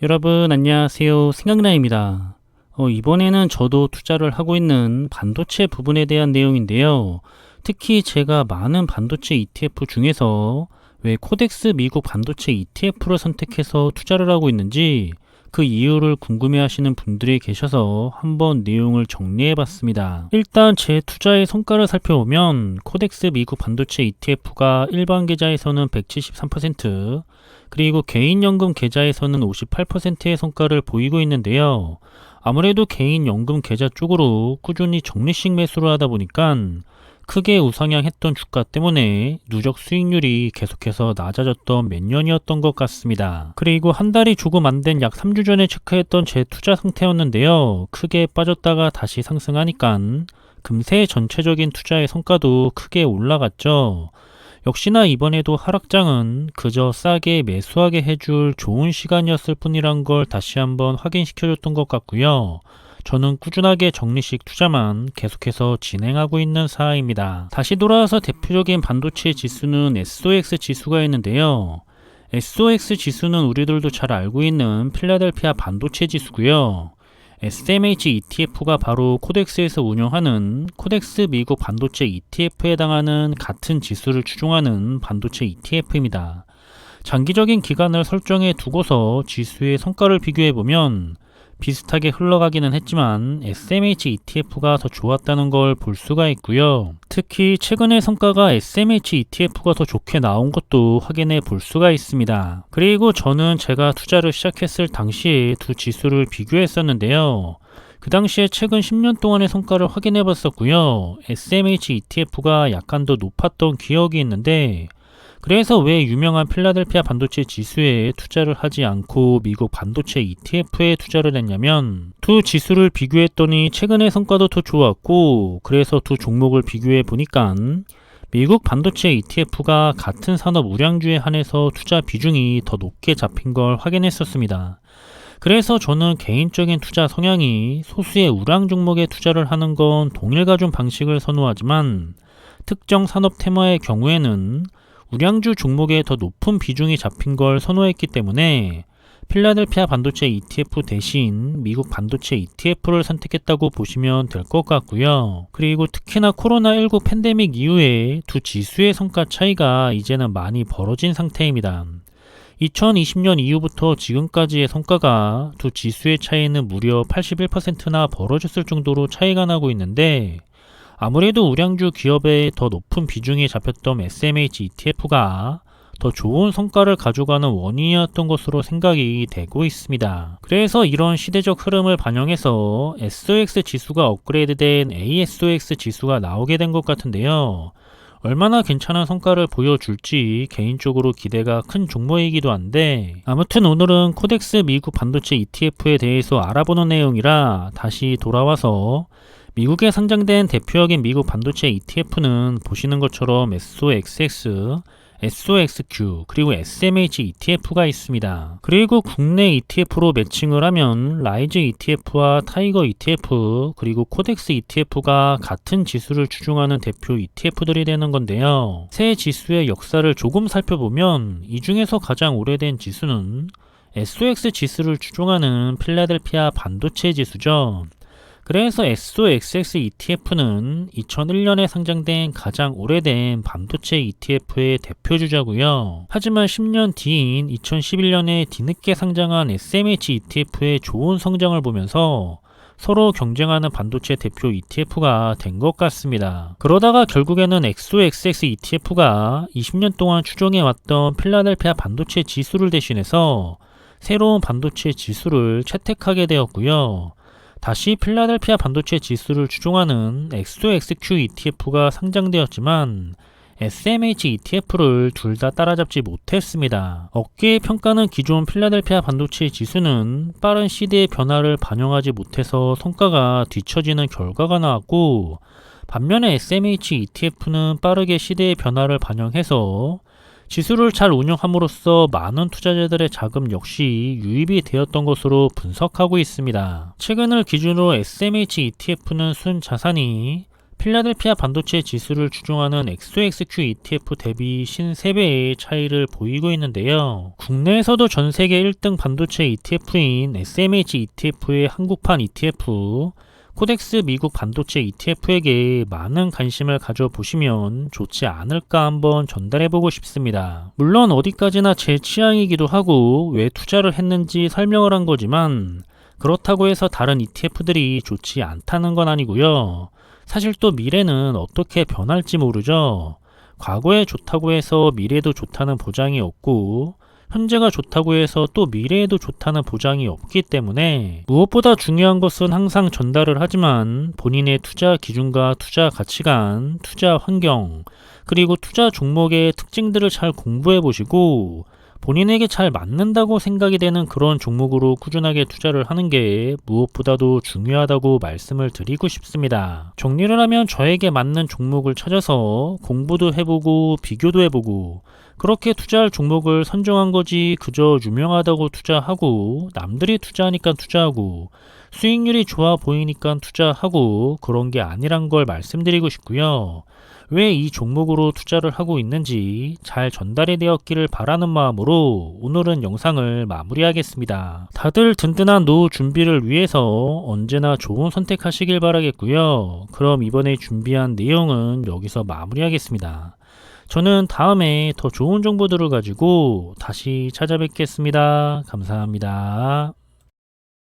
여러분 안녕하세요. 생각나입니다. 이번에는 저도 투자를 하고 있는 반도체 부분에 대한 내용인데요. 특히 제가 많은 반도체 ETF 중에서 왜 코덱스 미국 반도체 ETF를 선택해서 투자를 하고 있는지 그 이유를 궁금해 하시는 분들이 계셔서 한번 내용을 정리해 봤습니다. 일단 제 투자의 성과를 살펴보면 코덱스 미국 반도체 ETF가 일반 계좌에서는 173%, 그리고 개인연금 계좌에서는 58%의 성과를 보이고 있는데요. 아무래도 개인연금 계좌 쪽으로 꾸준히 적리식 매수를 하다 보니까 크게 우상향했던 주가 때문에 누적 수익률이 계속해서 낮아졌던 몇 년이었던 것 같습니다. 그리고 한 달이 조금 안 된 약 3주 전에 체크했던 제 투자 상태였는데요. 크게 빠졌다가 다시 상승하니까 금세 전체적인 투자의 성과도 크게 올라갔죠. 역시나 이번에도 하락장은 그저 싸게 매수하게 해줄 좋은 시간이었을 뿐이란 걸 다시 한번 확인시켜줬던 것 같고요. 저는 꾸준하게 적리식 투자만 계속해서 진행하고 있는 사항입니다. 다시 돌아와서 대표적인 반도체 지수는 SOX 지수가 있는데요. SOX 지수는 우리들도 잘 알고 있는 필라델피아 반도체 지수고요. SMH ETF가 바로 코덱스에서 운영하는 코덱스 미국 반도체 ETF에 해당하는 같은 지수를 추종하는 반도체 ETF입니다. 장기적인 기간을 설정해 두고서 지수의 성과를 비교해보면 비슷하게 흘러가기는 했지만 SMH ETF가 더 좋았다는 걸 볼 수가 있고요. 특히 최근의 성과가 SMH ETF가 더 좋게 나온 것도 확인해 볼 수가 있습니다. 그리고 저는 제가 투자를 시작했을 당시에 두 지수를 비교했었는데요. 그 당시에 최근 10년 동안의 성과를 확인해 봤었고요. SMH ETF가 약간 더 높았던 기억이 있는데, 그래서 왜 유명한 필라델피아 반도체 지수에 투자를 하지 않고 미국 반도체 ETF에 투자를 했냐면, 두 지수를 비교했더니 최근의 성과도 더 좋았고, 그래서 두 종목을 비교해 보니까 미국 반도체 ETF가 같은 산업 우량주에 한해서 투자 비중이 더 높게 잡힌 걸 확인했었습니다. 그래서 저는 개인적인 투자 성향이 소수의 우량 종목에 투자를 하는 건 동일 가중 방식을 선호하지만, 특정 산업 테마의 경우에는 우량주 종목에 더 높은 비중이 잡힌 걸 선호했기 때문에 필라델피아 반도체 ETF 대신 미국 반도체 ETF를 선택했다고 보시면 될 것 같고요. 그리고 특히나 코로나19 팬데믹 이후에 두 지수의 성과 차이가 이제는 많이 벌어진 상태입니다. 2020년 이후부터 지금까지의 성과가 두 지수의 차이는 무려 81%나 벌어졌을 정도로 차이가 나고 있는데, 아무래도 우량주 기업에 더 높은 비중이 잡혔던 SMH ETF가 더 좋은 성과를 가져가는 원인이었던 것으로 생각이 되고 있습니다. 그래서 이런 시대적 흐름을 반영해서 SOX 지수가 업그레이드된 ASOX 지수가 나오게 된 것 같은데요. 얼마나 괜찮은 성과를 보여줄지 개인적으로 기대가 큰 종목이기도 한데, 아무튼 오늘은 코덱스 미국 반도체 ETF에 대해서 알아보는 내용이라 다시 돌아와서 미국에 상장된 대표적인 미국 반도체 ETF는 보시는 것처럼 SOXX, SOXQ, 그리고 SMH ETF가 있습니다. 그리고 국내 ETF로 매칭을 하면 라이즈 ETF와 타이거 ETF, 그리고 코덱스 ETF가 같은 지수를 추종하는 대표 ETF들이 되는 건데요. 세 지수의 역사를 조금 살펴보면 이 중에서 가장 오래된 지수는 SOX 지수를 추종하는 필라델피아 반도체 지수죠. 그래서 SOXX ETF는 2001년에 상장된 가장 오래된 반도체 ETF의 대표주자고요. 하지만 10년 뒤인 2011년에 뒤늦게 상장한 SMH ETF의 좋은 성장을 보면서 서로 경쟁하는 반도체 대표 ETF가 된 것 같습니다. 그러다가 결국에는 XOXX ETF가 20년 동안 추종해왔던 필라델피아 반도체 지수를 대신해서 새로운 반도체 지수를 채택하게 되었고요. 다시 필라델피아 반도체 지수를 추종하는 XOXQ ETF가 상장되었지만 SMH ETF를 둘 다 따라잡지 못했습니다. 업계의 평가는 기존 필라델피아 반도체 지수는 빠른 시대의 변화를 반영하지 못해서 성과가 뒤처지는 결과가 나왔고, 반면에 SMH ETF는 빠르게 시대의 변화를 반영해서 지수를 잘 운영함으로써 많은 투자자들의 자금 역시 유입이 되었던 것으로 분석하고 있습니다. 최근을 기준으로 SMH ETF는 순 자산이 필라델피아 반도체 지수를 추종하는 XOXQ ETF 대비 53배의 차이를 보이고 있는데요. 국내에서도 전 세계 1등 반도체 ETF인 SMH ETF의 한국판 ETF, 코덱스 미국 반도체 ETF에게 많은 관심을 가져보시면 좋지 않을까 한번 전달해보고 싶습니다. 물론 어디까지나 제 취향이기도 하고 왜 투자를 했는지 설명을 한 거지만 그렇다고 해서 다른 ETF들이 좋지 않다는 건 아니고요. 사실 또 미래는 어떻게 변할지 모르죠. 과거에 좋다고 해서 미래도 좋다는 보장이 없고 현재가 좋다고 해서 또 미래에도 좋다는 보장이 없기 때문에 무엇보다 중요한 것은 항상 전달을 하지만 본인의 투자 기준과 투자 가치관, 투자 환경, 그리고 투자 종목의 특징들을 잘 공부해 보시고 본인에게 잘 맞는다고 생각이 되는 그런 종목으로 꾸준하게 투자를 하는 게 무엇보다도 중요하다고 말씀을 드리고 싶습니다. 정리를 하면 저에게 맞는 종목을 찾아서 공부도 해보고 비교도 해보고 그렇게 투자할 종목을 선정한 거지 그저 유명하다고 투자하고 남들이 투자하니까 투자하고 수익률이 좋아 보이니까 투자하고 그런 게 아니란 걸 말씀드리고 싶고요. 왜 이 종목으로 투자를 하고 있는지 잘 전달이 되었기를 바라는 마음으로 오늘은 영상을 마무리하겠습니다. 다들 든든한 노후 준비를 위해서 언제나 좋은 선택하시길 바라겠고요. 그럼 이번에 준비한 내용은 여기서 마무리하겠습니다. 저는 다음에 더 좋은 정보들을 가지고 다시 찾아뵙겠습니다. 감사합니다.